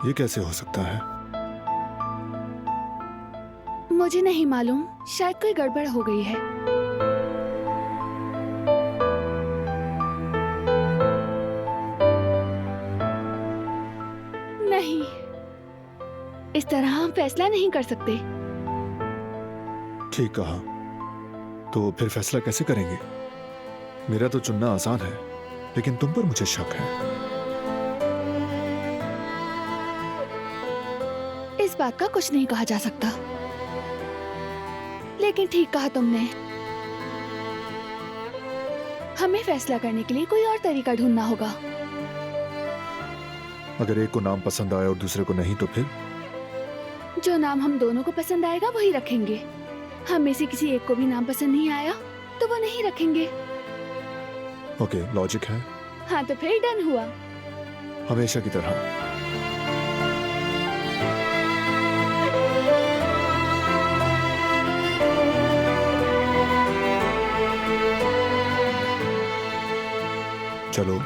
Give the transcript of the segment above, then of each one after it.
ये कैसे हो सकता है? मुझे नहीं मालूम, शायद कोई गड़बड़ हो गई है। नहीं, इस तरह हम फैसला नहीं कर सकते। ठीक कहा। तो फिर फैसला कैसे करेंगे? मेरा तो चुनना आसान है, लेकिन तुम पर मुझे शक है। इस बात का कुछ नहीं कहा जा सकता, लेकिन ठीक कहा तुमने। हमें फैसला करने के लिए कोई और तरीका ढूंढना होगा। अगर एक को नाम पसंद आया और दूसरे को नहीं तो फिर? जो नाम हम दोनों को पसंद आएगा वही रखेंगे। हम में से किसी एक को भी नाम पसंद नहीं आया तो वो नहीं रखेंगे। ओके, लॉजिक है। हाँ, तो फिर डन हुआ। हमेशा की तरह। चलो।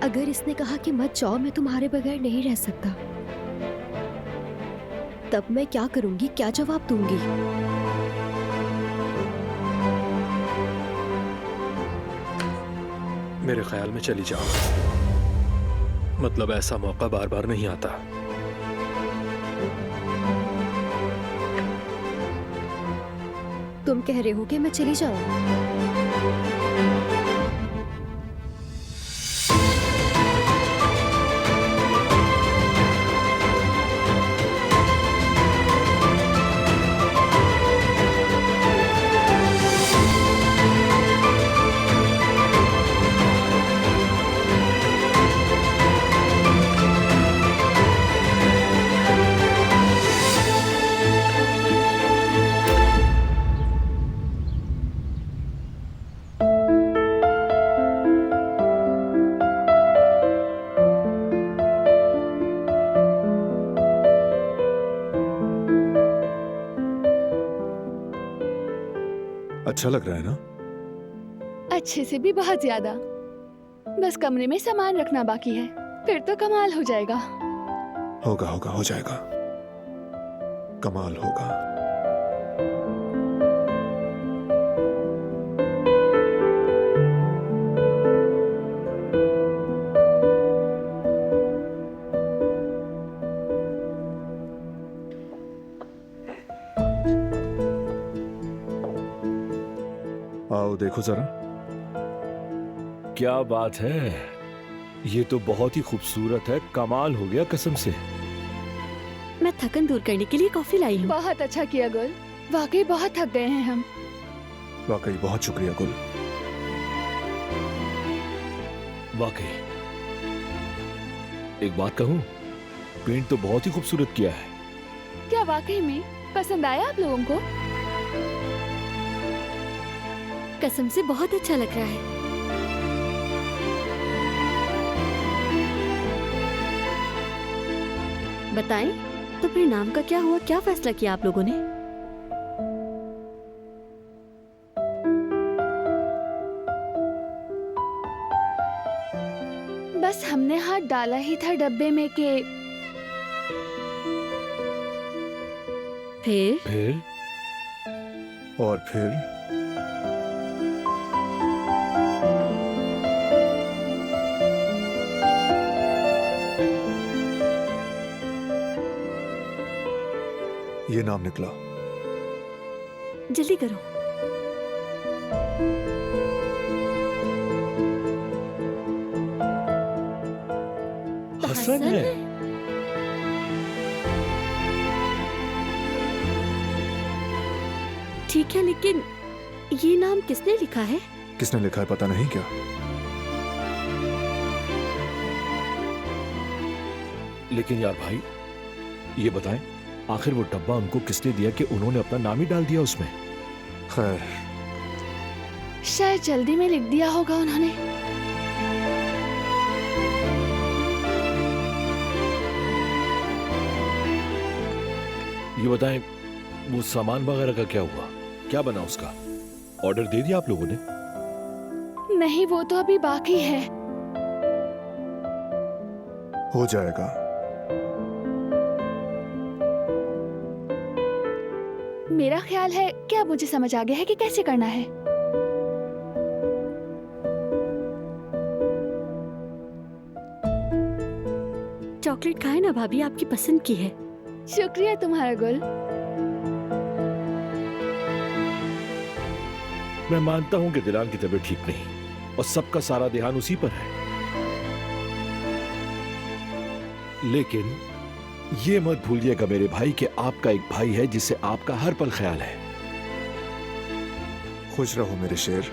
अगर इसने कहा कि मत जाओ, मैं तुम्हारे बगैर नहीं रह सकता, तब मैं क्या करूंगी, क्या जवाब दूंगी? मेरे ख्याल में चली जाओ। मतलब ऐसा मौका बार बार नहीं आता। तुम कह रहे हो कि मैं चली जाऊं? अच्छा लग रहा है ना? अच्छे से भी बहुत ज्यादा। बस कमरे में सामान रखना बाकी है, फिर तो कमाल हो जाएगा। होगा होगा, हो जाएगा। कमाल होगा। आओ देखो जरा। क्या बात है, ये तो बहुत ही खूबसूरत है। कमाल हो गया कसम से। मैं थकन दूर करने के लिए कॉफी लाई हूँ। बहुत अच्छा किया गुल, वाकई बहुत थक गए हैं हम। वाकई बहुत शुक्रिया गुल। वाकई एक बात कहूँ, पेंट तो बहुत ही खूबसूरत किया है। क्या वाकई में पसंद आया आप लोगों को? कसम से बहुत अच्छा लग रहा है। बताएं, तो फिर नाम का क्या हुआ? क्या फैसला किया आप लोगों ने? बस हमने हाथ डाला ही था डब्बे में के फिर और फिर ये नाम निकला। जल्दी करो। हसन है। ठीक है, लेकिन ये नाम किसने लिखा है? किसने लिखा है पता नहीं क्या? लेकिन यार भाई, ये बताएं, आखिर वो डब्बा उनको किसने दिया कि उन्होंने अपना नाम ही डाल दिया उसमें? खैर, शायद जल्दी में लिख दिया होगा उन्होंने। ये बताएं, वो सामान वगैरह का क्या हुआ? क्या बना उसका? ऑर्डर दे दिया आप लोगों ने? नहीं, वो तो अभी बाकी है। हो जाएगा। मेरा ख्याल है कि अब मुझे समझ आ गया है कि कैसे करना है। चॉकलेट खाए ना भाभी, आपकी पसंद की है। शुक्रिया तुम्हारा गुल। मैं मानता हूं कि दिलान की तबीयत ठीक नहीं और सबका सारा ध्यान उसी पर है, लेकिन ये मत भूलिएगा मेरे भाई कि आपका एक भाई है जिसे आपका हर पल ख्याल है। खुश रहो मेरे शेर।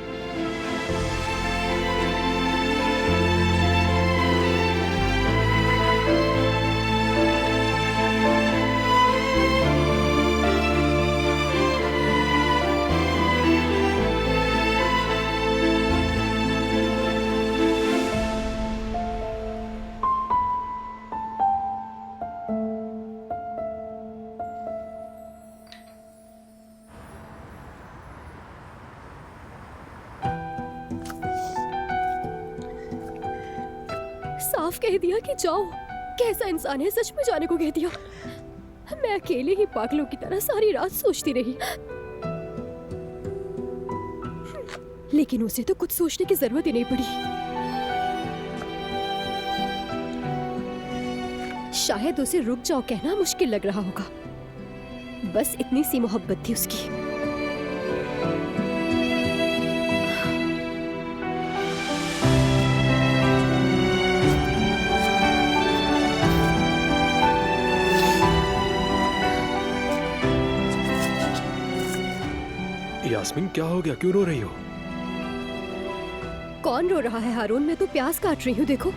साफ कह दिया कि जाओ। कैसा इंसान है, सच में जाने को कह दिया। मैं अकेले ही पागलों की तरह सारी रात सोचती रही, लेकिन उसे तो कुछ सोचने की जरूरत ही नहीं पड़ी। शायद उसे रुक जाओ कहना मुश्किल लग रहा होगा, बस इतनी सी मोहब्बत थी उसकी। यास्मीन, क्या हो गया? क्यों रो रही हो? कौन रो रहा है हारून? मैं तो प्याज काट रही हूँ, देखो।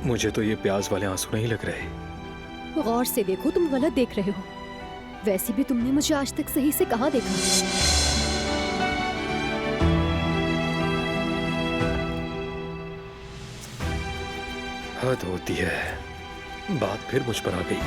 मुझे तो ये प्याज वाले आंसू नहीं लग रहे। गौर से देखो, तुम गलत देख रहे हो। वैसे भी तुमने मुझे आज तक सही से कहाँ देखा? हद होती है, बात फिर मुझ पर आ गई।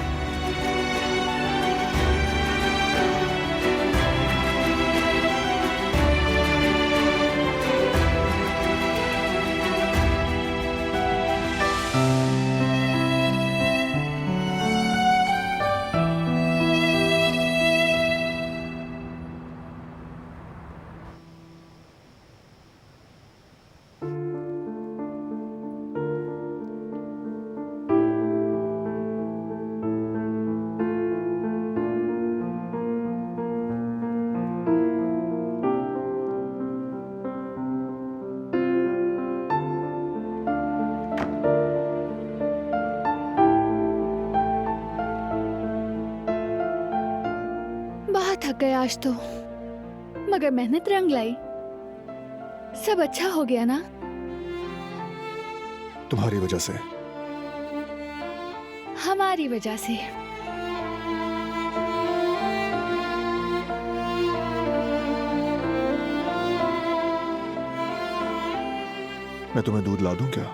थक गए आज तो, मगर मेहनत रंग लाई। सब अच्छा हो गया ना? तुम्हारी वजह से। हमारी वजह से। मैं तुम्हें दूध ला दूं क्या,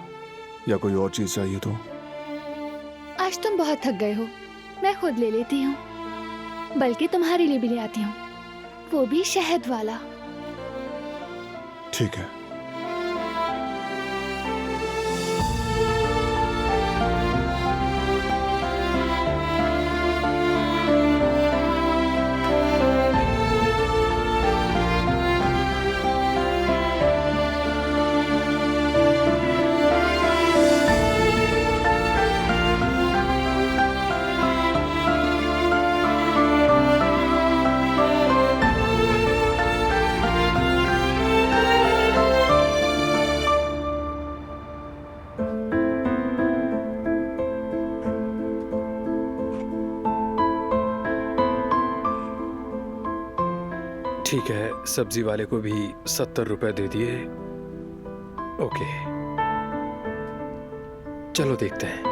या कोई और चीज चाहिए तो? आज तुम बहुत थक गए हो, मैं खुद ले लेती हूँ। बल्कि तुम्हारे लिए भी ले आती हूँ, वो भी शहद वाला। ठीक है। ठीक है, सब्जी वाले को भी 70 रुपए दे दिए। ओके, चलो देखते हैं।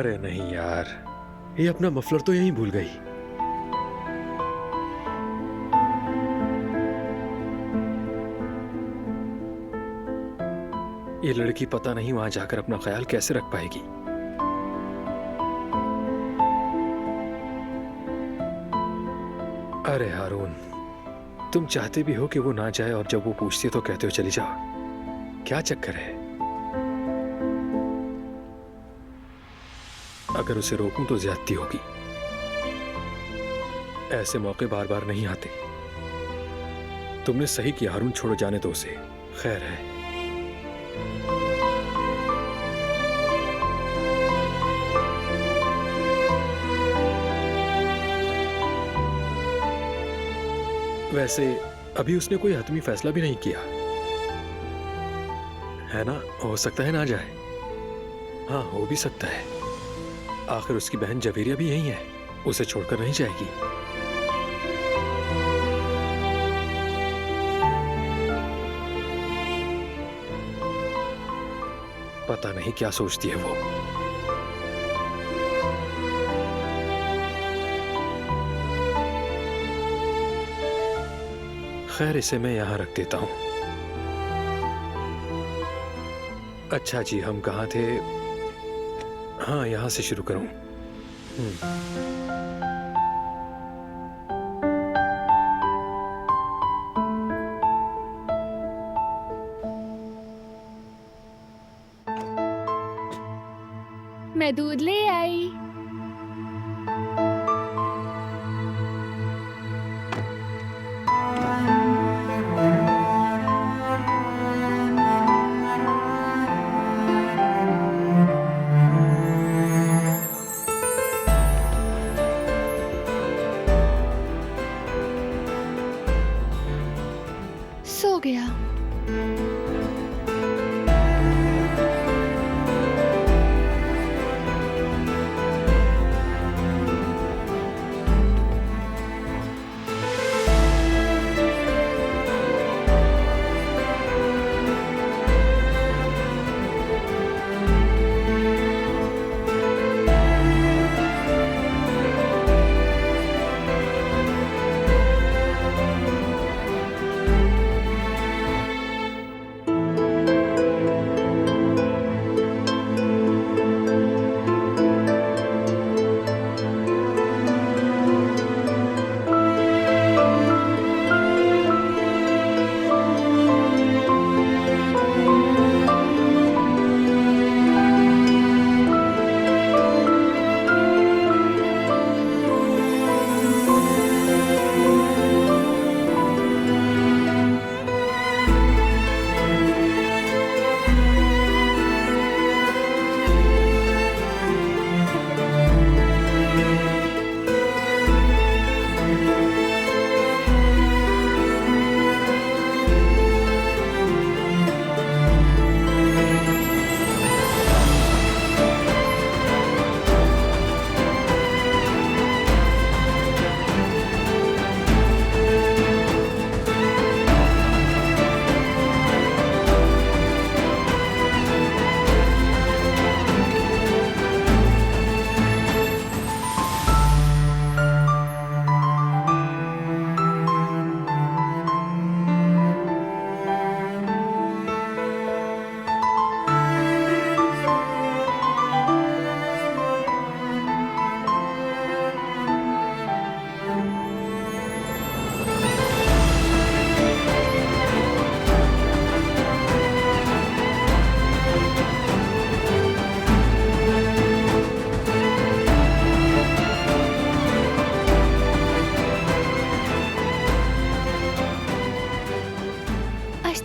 अरे नहीं यार, ये अपना मफलर तो यहीं भूल गई। ये लड़की पता नहीं वहां जाकर अपना ख्याल कैसे रख पाएगी। अरे हारून, तुम चाहते भी हो कि वो ना जाए और जब वो पूछती है तो कहते हो चली जाओ। क्या चक्कर है? अगर उसे रोकूं तो ज्यादती होगी। ऐसे मौके बार बार नहीं आते। तुमने सही किया हारून, छोड़ो जाने दो उसे। खैर है। वैसे अभी उसने कोई हतमी फैसला भी नहीं किया है ना। हो सकता है ना जाए। हाँ, हो भी सकता है। आखिर उसकी बहन जवेरिया भी यही है, उसे छोड़कर नहीं जाएगी। पता नहीं क्या सोचती है वो। खैर, इसे मैं यहां रख देता हूं। अच्छा जी, हम कहाँ थे? हाँ, यहां से शुरू करूं। मैं दूध ले आई। सो गया।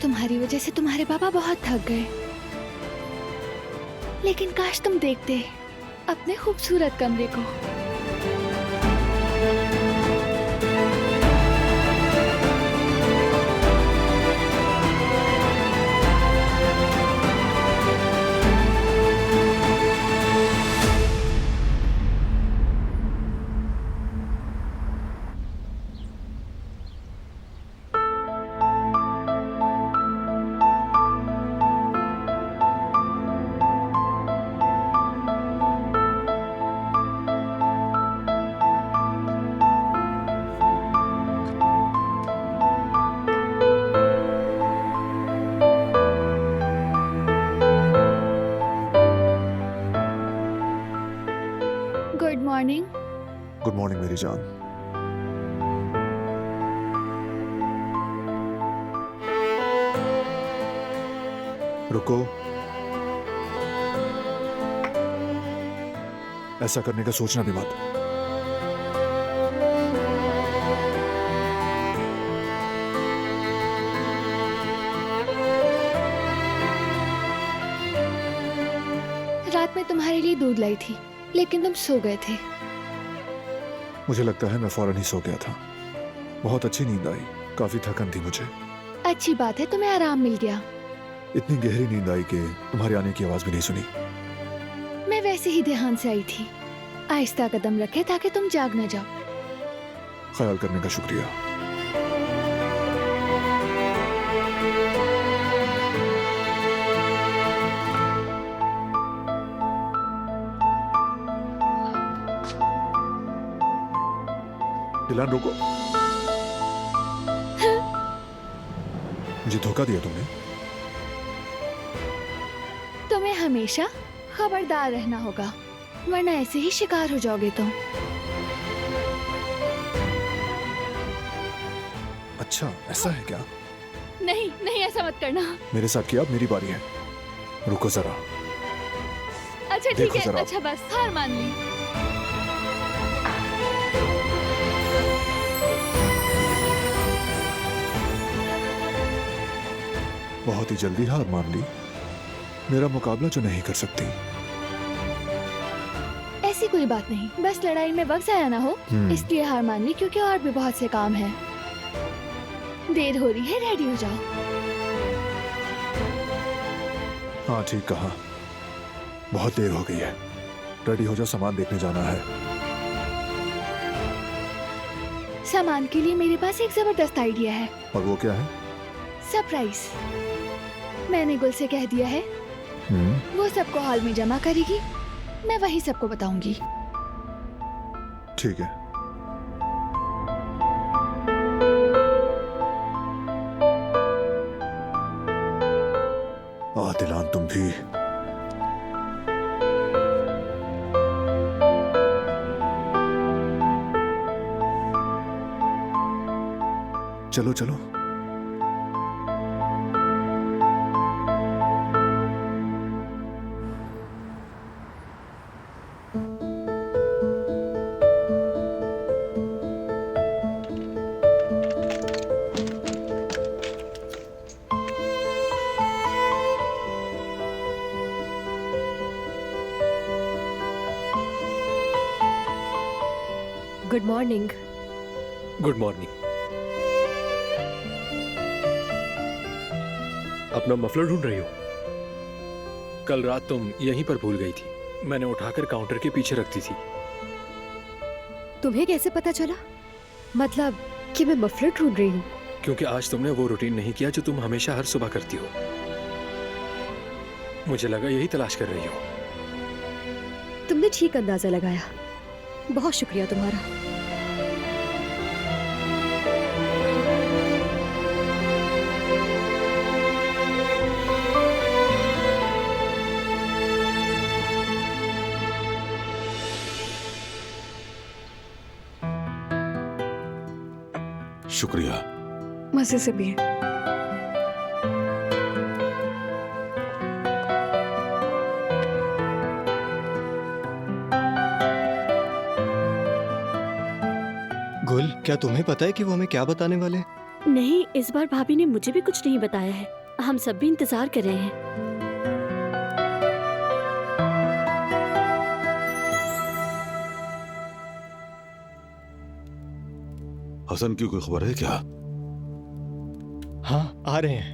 तुम्हारी वजह से तुम्हारे पापा बहुत थक गए, लेकिन काश तुम देखते अपने खूबसूरत कमरे को। मॉर्निंग। गुड मॉर्निंग मेरी जान। रुको, ऐसा करने का सोचना भी मत। रात में तुम्हारे लिए दूध लाई थी, लेकिन तुम सो गए थे। मुझे लगता है मैं फौरन ही सो गया था। बहुत अच्छी नींद आई, काफी थकन थी मुझे। अच्छी बात है, तुम्हें आराम मिल गया। इतनी गहरी नींद आई कि तुम्हारे आने की आवाज भी नहीं सुनी। मैं वैसे ही ध्यान से आई थी। आहिस्ता कदम रखे ताकि तुम जाग न जाओ। ख्याल करने का शुक्रिया। दिलान रुको। मुझे धोखा दिया तुमने। तुम्हें हमेशा खबरदार रहना होगा, वरना ऐसे ही शिकार हो जाओगे तुम। अच्छा, ऐसा है क्या? नहीं नहीं, ऐसा मत करना। मेरे साथ किया, अब मेरी बारी है। रुको जरा। अच्छा ठीक देखो है, जरा। अच्छा बस हार मान ली। बहुत ही जल्दी हार मान ली। मेरा मुकाबला जो नहीं कर सकती। ऐसी कोई बात नहीं, बस लड़ाई में वक्त जाया ना हो इसलिए हार मान ली, क्योंकि और भी बहुत से काम हैं। देर हो रही है, रेडी हो जाओ। हाँ ठीक कहा, बहुत देर हो गई है। रेडी हो जाओ, सामान देखने जाना है। सामान के लिए मेरे पास एक जबरदस्त आइडिया है। और वो क्या है? सरप्राइज। मैंने गुल से कह दिया है, वो सबको हॉल में जमा करेगी, मैं वही सबको बताऊंगी। ठीक है। दिलान तुम भी। चलो चलो। Good morning. Good morning. अपना मफलर ढूंढ रही हो? कल रात तुम यहीं पर भूल गई थी। मैंने उठाकर काउंटर के पीछे रख दी थी। तुम्हें कैसे पता चला? मतलब कि मैं मफलर ढूंढ रही हूँ? क्योंकि आज तुमने वो रूटीन नहीं किया जो तुम हमेशा हर सुबह करती हो। मुझे लगा यही तलाश कर रही हो। तुमने ठीक अंदाजा लगाया, बहुत शुक्रिया तुम्हारा। शुक्रिया। मजे से भी। गुल, क्या तुम्हें पता है कि वो हमें क्या बताने वाले हैं? नहीं, इस बार भाभी ने मुझे भी कुछ नहीं बताया है। हम सब भी इंतजार कर रहे हैं। हसन की कोई खबर है क्या? हाँ, आ रहे हैं।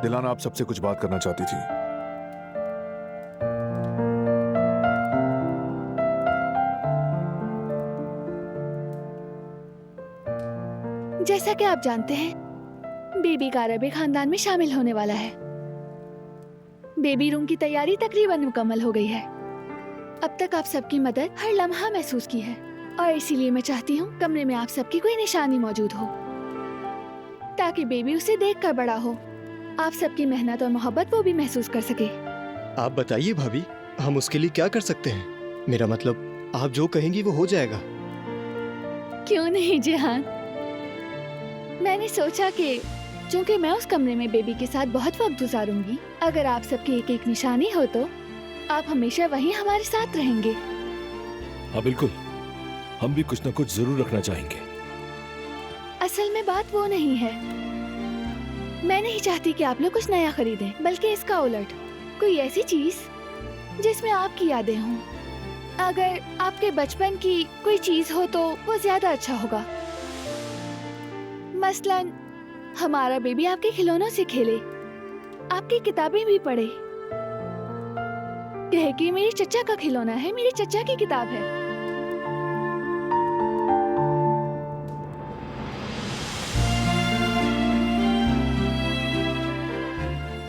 दिलाना आप सबसे कुछ बात करना चाहती थी। जैसा कि आप जानते हैं, बेबी का अरबी खानदान में शामिल होने वाला है। बेबी रूम की तैयारी तकरीबन मुकम्मल हो गई है। अब तक आप सबकी मदद हर लम्हा महसूस की है और इसीलिए मैं चाहती हूँ कमरे में आप सबकी कोई निशानी मौजूद हो ताकि बेबी उसे देखकर बड़ा हो। आप सबकी मेहनत और मोहब्बत वो भी महसूस कर सके। आप बताइए भाभी, हम उसके लिए क्या कर सकते हैं? मेरा मतलब आप जो कहेंगी वो हो जाएगा। क्यों नहीं जिहान, मैंने सोचा कि चूंकि मैं उस कमरे में बेबी के साथ बहुत वक्त गुजारूंगी, अगर आप सबकी एक एक निशानी हो तो आप हमेशा वहीं हमारे साथ रहेंगे। हाँ बिल्कुल, हम भी कुछ न कुछ जरूर रखना चाहेंगे। असल में बात वो नहीं है, मैं नहीं चाहती कि आप लोग कुछ नया खरीदें, बल्कि इसका उलट कोई ऐसी चीज जिसमें आपकी यादें हों। अगर आपके बचपन की कोई चीज हो तो वो ज्यादा अच्छा होगा। मसलन हमारा बेबी आपके खिलौनों से खेले, आपकी किताबें भी पढ़े, कहे कि मेरे चचा का खिलौना है, मेरे चचा की किताब है।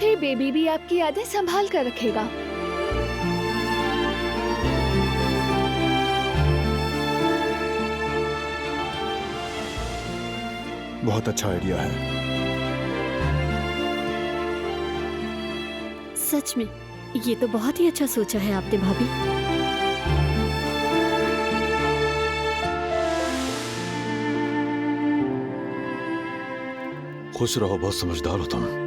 फिर बेबी भी आपकी यादें संभाल कर रखेगा। बहुत अच्छा आइडिया है। सच में ये तो बहुत ही अच्छा सोचा है आपने भाभी। खुश रहो, बहुत समझदार हो तुम।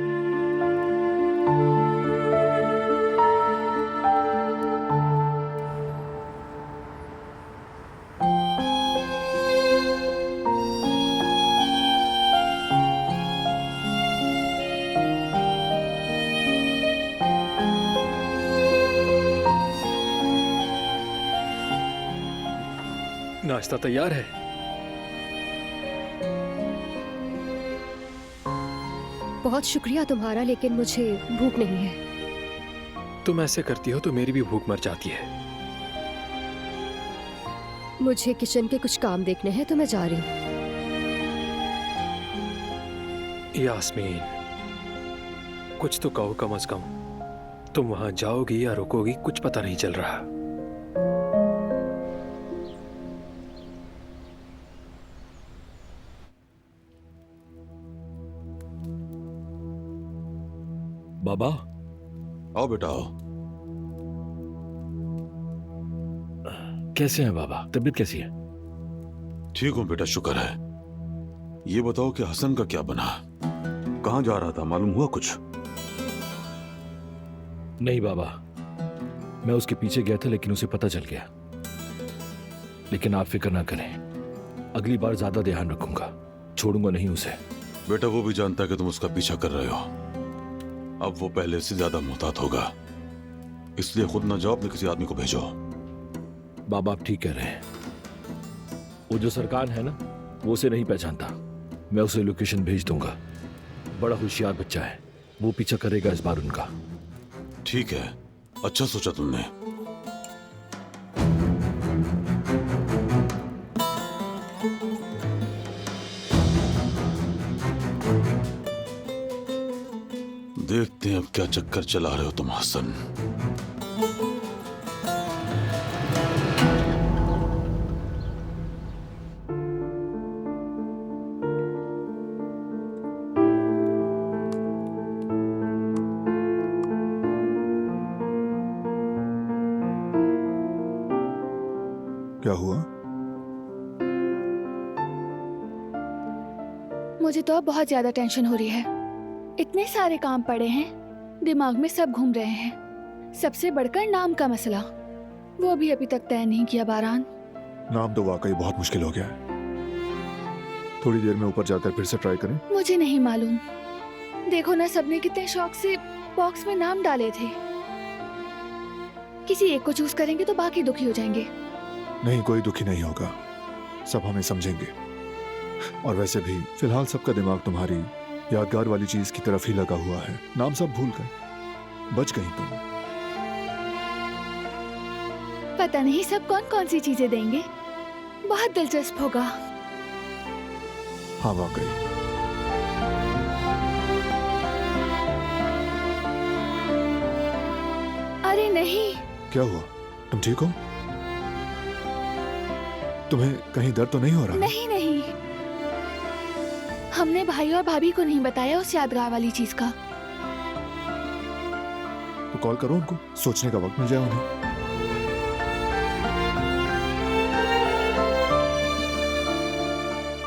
नाश्ता तैयार है। बहुत शुक्रिया तुम्हारा, लेकिन मुझे भूख नहीं है। तुम ऐसे करती हो तो मेरी भी भूख मर जाती है। मुझे किचन के कुछ काम देखने हैं तो मैं जा रही हूँ। यास्मीन, कुछ तो कहो कम से कम। तुम वहां जाओगी या रुकोगी कुछ पता नहीं चल रहा। बाबा, आओ बेटा आओ। कैसे हैं बाबा? तबीयत कैसी है? ठीक हूँ बेटा, शुक्र है। ये बताओ कि हसन का क्या बना? कहाँ जा रहा था, मालूम हुआ कुछ? नहीं बाबा, मैं उसके पीछे गया था लेकिन उसे पता चल गया। लेकिन आप फिक्र ना करें, अगली बार ज्यादा ध्यान रखूंगा, छोड़ूंगा नहीं उसे। बेटा वो भी जानता है कि तुम उसका पीछा कर रहे हो। अब वो पहले से ज्यादा मुहतात होगा, इसलिए खुद ना जाओ, अपने किसी आदमी को भेजो। बाबा आप ठीक कह रहे हैं। वो जो सरकार है ना, वो उसे नहीं पहचानता। मैं उसे लोकेशन भेज दूंगा। बड़ा होशियार बच्चा है, वो पीछा करेगा इस बार उनका। ठीक है, अच्छा सोचा तुमने। देखते हैं अब क्या चक्कर चला रहे हो तुम हसन। क्या हुआ? मुझे तो अब बहुत ज्यादा टेंशन हो रही है। इतने सारे काम पड़े हैं, दिमाग में सब घूम रहे हैं। सबसे बढ़कर नाम का मसला, वो भी अभी तक तय नहीं किया बारान। नाम तो वाकई बहुत मुश्किल हो गया है। थोड़ी देर में ऊपर जाकर फिर से ट्राई करें। मुझे नहीं मालूम। देखो ना, सबने कितने शौक से बॉक्स में नाम डाले थे। किसी एक को चूज करेंगे तो बाकी दुखी हो जाएंगे। नहीं, कोई दुखी नहीं होगा, सब हमें समझेंगे। और वैसे भी फिलहाल सबका दिमाग तुम्हारी यादगार वाली चीज की तरफ ही लगा हुआ है। नाम सब भूल गए, बच गई तुम। पता नहीं सब कौन कौन सी चीजें देंगे, बहुत दिलचस्प होगा। हाँ वाकई। अरे नहीं, क्या हुआ? तुम ठीक हो? तुम्हें कहीं दर्द तो नहीं हो रहा? नहीं नहीं, हमने भाई और भाभी को नहीं बताया उस यादगार वाली चीज का। तो कॉल करो उनको, सोचने का वक्त मिल जाए उन्हें।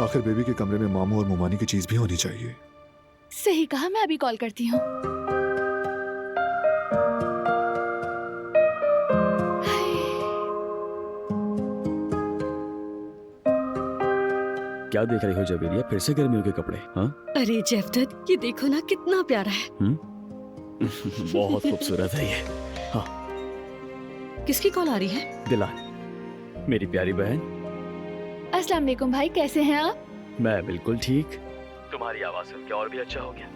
आखिर बेबी के कमरे में मामू और मुमानी की चीज भी होनी चाहिए। सही कहा, मैं अभी कॉल करती हूँ। क्या देख रही हो जवेरिया? फिर से गर्मियों के कपड़े? हाँ अरे जेवदत, ये देखो ना कितना प्यारा है। बहुत खूबसूरत है ये। हाँ, किसकी कॉल आ रही है? दिलान, मेरी प्यारी बहन। अस्सलाम वालेकुम भाई, कैसे हैं आप? मैं बिल्कुल ठीक। तुम्हारी आवाज सुन के और भी अच्छा हो गया।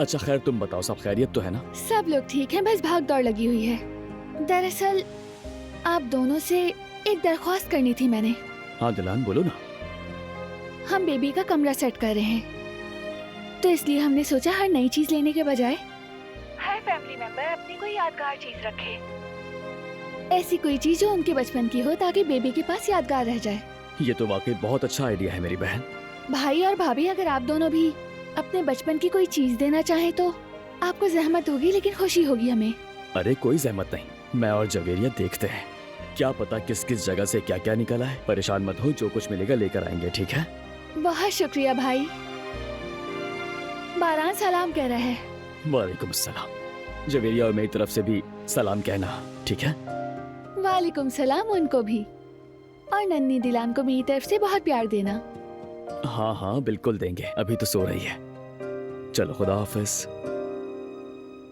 अच्छा खैर, तुम बताओ, सब खैरियत तो है ना? सब लोग ठीक हैं, बस भाग दौड़ लगी हुई है। दरअसल आप दोनों से एक दरख्वास्त करनी थी मैंने। हाँ दिलान, बोलो ना। हम बेबी का कमरा सेट कर रहे हैं, तो इसलिए हमने सोचा हर नई चीज लेने के बजाय हर फैमिली मेंबर अपनी कोई यादगार चीज रखे। ऐसी कोई चीज जो उनके बचपन की हो, ताकि बेबी के पास यादगार रह जाए। ये तो वाकई बहुत अच्छा आइडिया है मेरी बहन। भाई और भाभी, अगर आप दोनों भी अपने बचपन की कोई चीज देना चाहें तो आपको जहमत होगी, लेकिन खुशी होगी हमें। अरे कोई जहमत नहीं, मैं और जवेरिया देखते हैं। क्या पता किस किस जगह से क्या क्या निकला है। परेशान मत हो, जो कुछ मिलेगा लेकर आएंगे, ठीक है? बहुत शुक्रिया भाई। बारान सलाम कह रहा है। वालेकुम अस्सलाम। जवेरिया और मेरी तरफ से भी सलाम कहना, ठीक है? वालेकुम सलाम उनको भी, और नन्ही दिलान को मेरी तरफ से बहुत प्यार देना। हाँ हाँ बिल्कुल देंगे, अभी तो सो रही है। चलो खुदा हाफिज।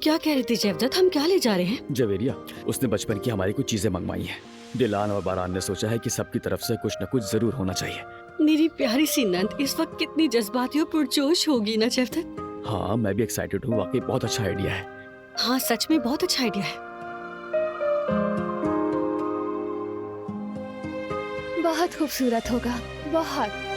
क्या कह रही थी जेवदत, हम क्या ले जा रहे हैं? जवेरिया, उसने बचपन की हमारी कुछ चीजें मंगवाई हैं। दिलान और बारान ने सोचा है कि सबकी तरफ से कुछ न कुछ जरूर होना चाहिए। मेरी प्यारी सी नंद इस वक्त कितनी जज्बाती और पुरजोश होगी ना जेवदत। हाँ मैं भी एक्साइटेड हूँ, वाकई बहुत अच्छा आइडिया है। हाँ सच में बहुत अच्छा आइडिया है। बहुत खूबसूरत होगा, बहुत।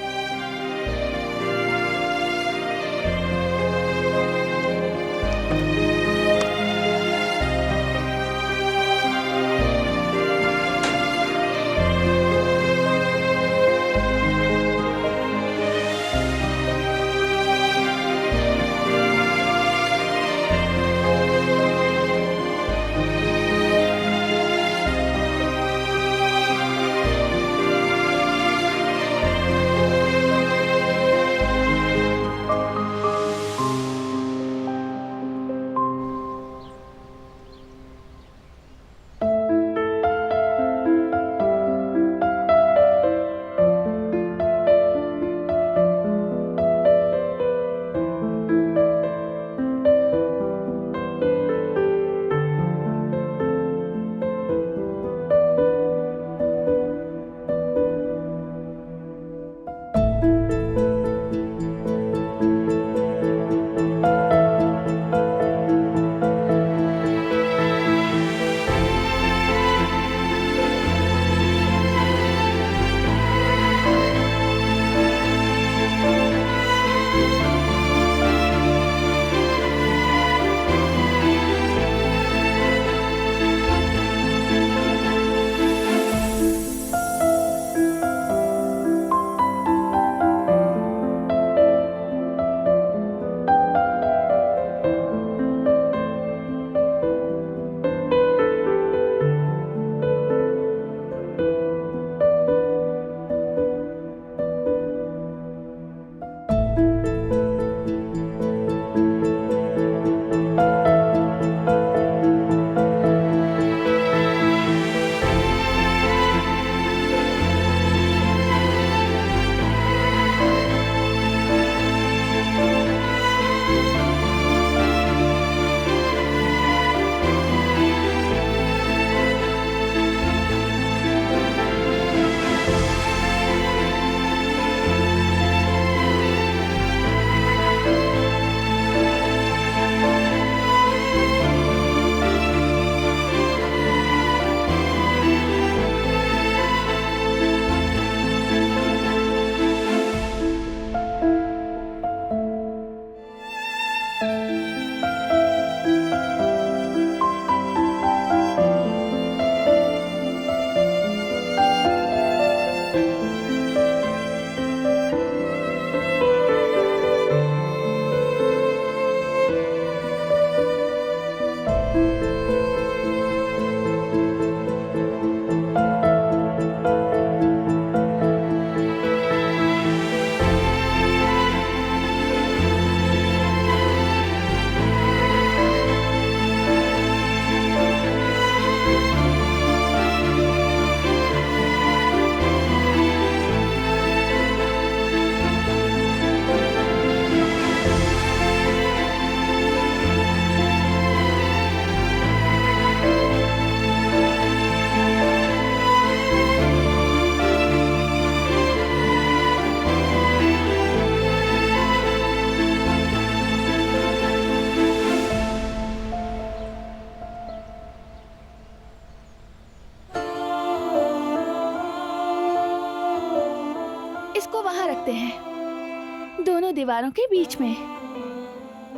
सकते हैं, दोनों दीवारों के बीच में।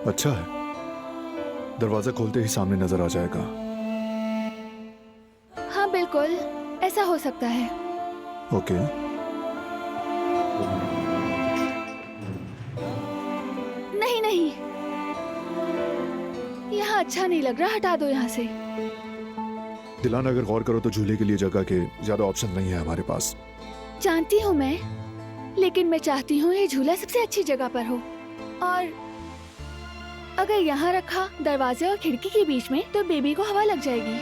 अच्छा है, दरवाजा खोलते ही सामने नजर आ जाएगा। हाँ बिल्कुल, ऐसा हो सकता है। ओके। नहीं नहीं, यहाँ अच्छा नहीं लग रहा, हटा दो यहाँ से। दिलान, अगर गौर करो तो झूले के लिए जगह के ज्यादा ऑप्शन नहीं है हमारे पास। जानती हूँ मैं, लेकिन मैं चाहती हूँ ये झूला सबसे अच्छी जगह पर हो, और अगर यहाँ रखा दरवाजे और खिड़की के बीच में तो बेबी को हवा लग जाएगी।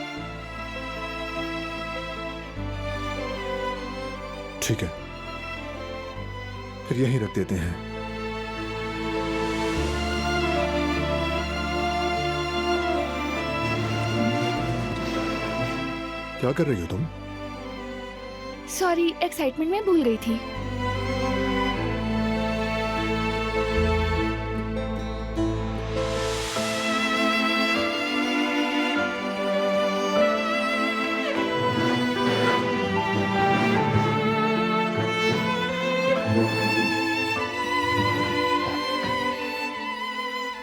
ठीक है, फिर यहीं रख देते हैं। क्या कर रही हो तुम? सॉरी, एक्साइटमेंट में भूल गई थी।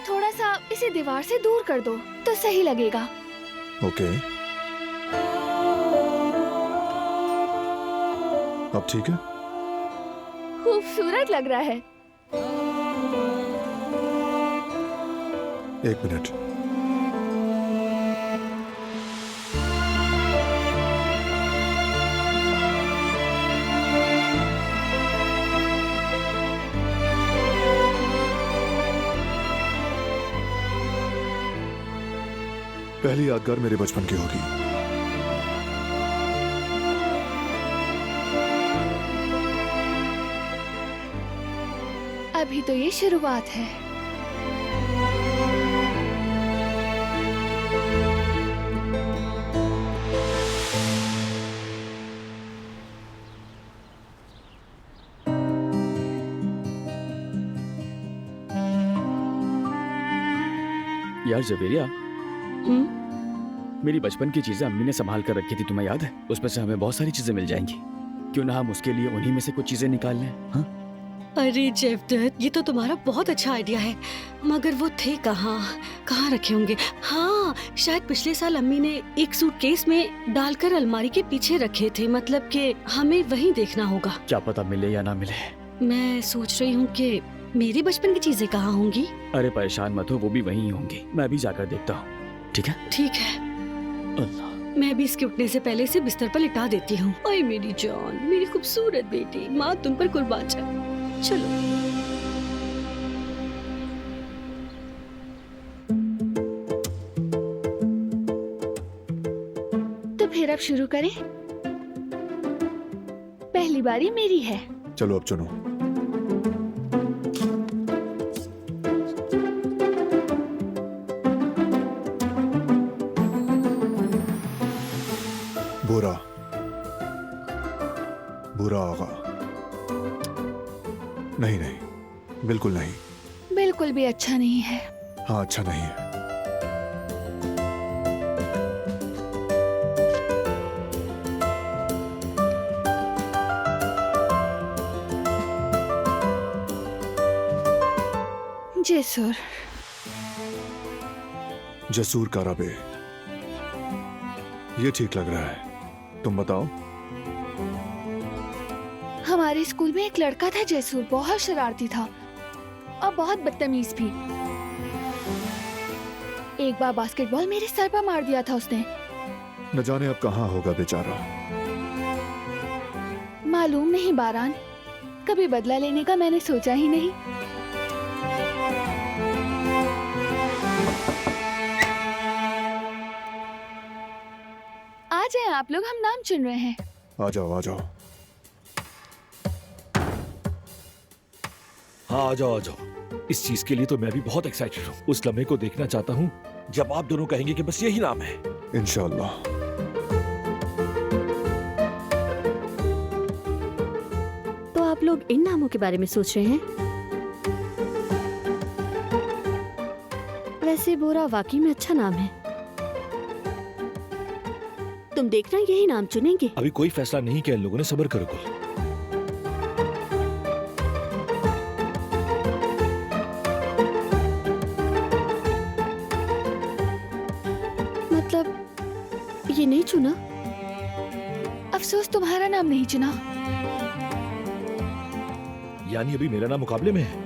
थोड़ा सा इसे दीवार से दूर कर दो तो सही लगेगा। ओके, अब ठीक है? खूबसूरत लग रहा है। एक मिनट। पहली यादगार मेरे बचपन की होगी। अभी तो ये शुरुआत है। यार जवेरिया, मेरी बचपन की चीजें अम्मी ने संभाल कर रखी थी, तुम्हें याद है? उसमें से हमें बहुत सारी चीजें मिल जाएंगी, क्यों ना हम उसके लिए उन्हीं में से कुछ चीजें निकाल लें? हाँ? अरे जेवदत, ये तो तुम्हारा बहुत अच्छा आइडिया है, मगर वो थे कहाँ रखे होंगे? हाँ, शायद पिछले साल अम्मी ने एक सूटकेस में डालकर अलमारी के पीछे रखे थे, मतलब कि हमें वहीं देखना होगा। क्या पता मिले या ना मिले। मैं सोच रही हूँ कि मेरी बचपन की चीजें कहाँ होंगी। अरे परेशान मत हो, वो भी वहीं होंगी, मैं भी जाकर देखता हूँ। ठीक है? ठीक है, अल्लाह। मैं भी इसके उठने से पहले इसे बिस्तर पर लिटा देती हूँ। ओए मेरी जान, मेरी खूबसूरत बेटी, माँ तुम पर कुर्बान जाए। चलो। तो फिर अब शुरू करें। पहली बारी मेरी है। चलो अब चुनो। बुरा बुरा आगा। नहीं नहीं, बिल्कुल नहीं। बिल्कुल भी अच्छा नहीं है। हाँ, अच्छा नहीं है। जेसुर। जसूर काराबे, ये ठीक लग रहा है। तुम बताओ। हमारे स्कूल में एक लड़का था जेसुर, बहुत शरारती था और बहुत बदतमीज भी। एक बार बास्केटबॉल मेरे सर पर मार दिया था उसने। न जाने अब कहाँ होगा बेचारा। मालूम नहीं बारान, कभी बदला लेने का मैंने सोचा ही नहीं। आ जाए आप लोग, हम नाम चुन रहे हैं। आ जाओ आ जाओ। हाँ आ जाओ आ जाओ। इस चीज के लिए तो मैं भी बहुत एक्साइटेड हूँ। उस लम्हे को देखना चाहता हूँ जब आप दोनों कहेंगे कि बस यही नाम है। इंशाल्लाह। तो आप लोग इन नामों के बारे में सोच रहे हैं? वैसे बोरा वाकई में अच्छा नाम है। तुम देखना यही नाम चुनेंगे। अभी कोई फैसला नहीं किया इन लोगों ने, सब्र करो कुल। मतलब ये नहीं चुना? अफसोस तुम्हारा नाम नहीं चुना। यानी अभी मेरा नाम मुकाबले में है?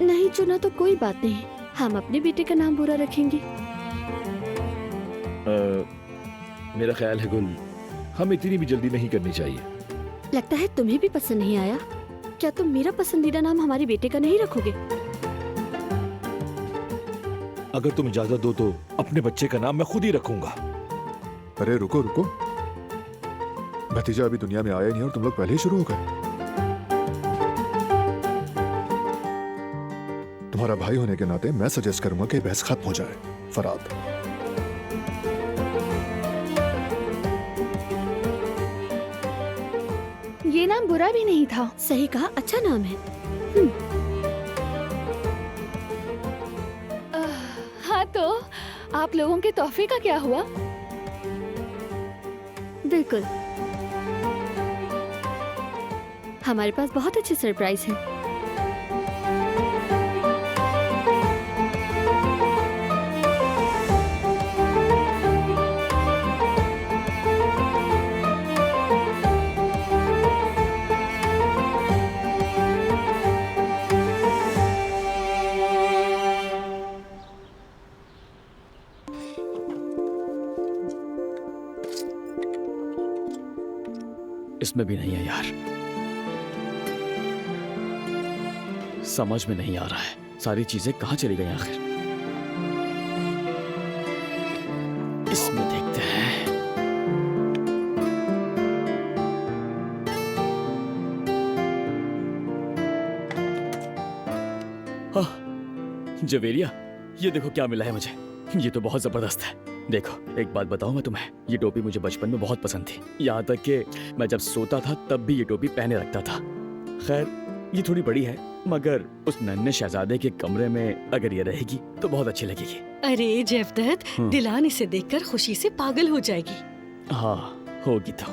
नहीं चुना तो कोई बात नहीं, हम अपने बेटे का नाम बुरा रखेंगे। मेरा ख्याल है गुल, हम इतनी भी जल्दी नहीं करनी चाहिए। लगता है तुम्हें भी पसंद नहीं आया। क्या तुम मेरा पसंदीदा नाम हमारे बेटे का नहीं रखोगे? अगर तुम इजाजत दो तो अपने बच्चे का नाम मैं खुद ही रखूंगा। अरे रुको रुको, भतीजा अभी दुनिया में आया नहीं और तुम लोग पहले ही शुरू हो गए। तुम्हारा भाई होने के नाते मैं सजेस्ट करूंगा कि बहस खत्म हो जाए। फराद, ये नाम बुरा भी नहीं था। सही कहा, अच्छा नाम है। हाँ तो आप लोगों के तोहफे का क्या हुआ? बिल्कुल, हमारे पास बहुत अच्छी सरप्राइज है। इसमें भी नहीं है यार, समझ में नहीं आ रहा है सारी चीजें कहाँ चली गई आखिर। इसमें देखते हैं। जवेरिया, ये देखो क्या मिला है मुझे। ये तो बहुत जबरदस्त है। देखो एक बात बताऊं मैं तुम्हें, ये टोपी मुझे बचपन में बहुत पसंद थी। यहाँ तक कि मैं जब सोता था तब भी ये टोपी पहने रखता था। खैर ये थोड़ी बड़ी है, मगर उस नन्हे शहजादे के कमरे में अगर ये रहेगी तो बहुत अच्छी लगेगी। अरे जेवदत, दिलान इसे देखकर खुशी से पागल हो जाएगी। हाँ होगी तो।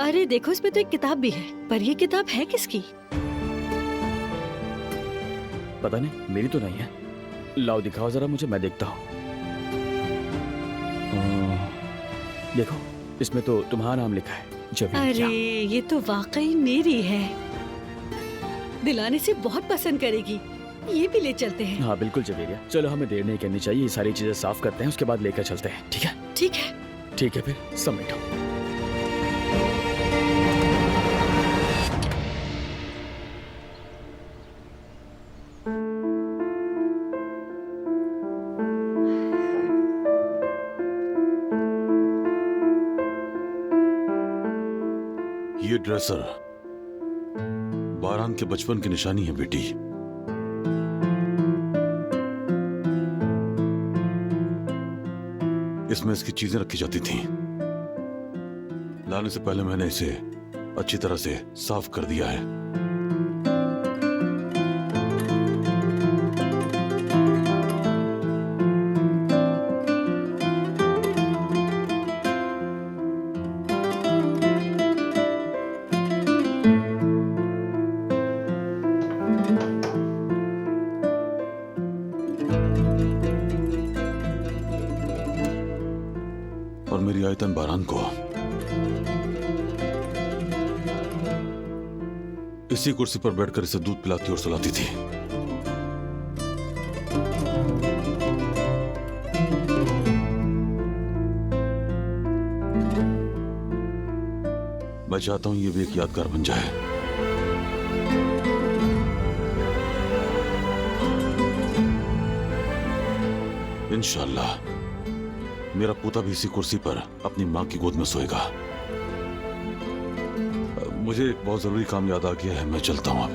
अरे देखो, इसमें तो एक किताब भी है, पर ये किताब है किसकी? पता नहीं, मेरी तो नहीं है। लाओ दिखाओ जरा मुझे, मैं देखता हूँ। देखो इसमें तो तुम्हारा नाम लिखा है, जवेरिया। अरे ये तो वाकई मेरी है। दिलान इसे बहुत पसंद करेगी, ये भी ले चलते हैं। हाँ बिल्कुल जवेरिया, चलो हमें देर नहीं करनी चाहिए। ये सारी चीजें साफ करते हैं, उसके बाद लेकर चलते हैं। ठीक है? ठीक है। ठीक है, फिर समेटो। ये ड्रेसर बारान के बचपन की निशानी है बेटी। इसमें इसकी चीजें रखी जाती थीं। लाने से पहले मैंने इसे अच्छी तरह से साफ कर दिया है। और मेरी आयतन बारान को इसी कुर्सी पर बैठकर इसे दूध पिलाती और सुलाती थी। मैं चाहता हूं ये भी एक यादगार बन जाए। इंशाअल्लाह मेरा पोता भी इसी कुर्सी पर अपनी मां की गोद में सोएगा। मुझे एक बहुत जरूरी काम याद आ गया है, मैं चलता हूं अब।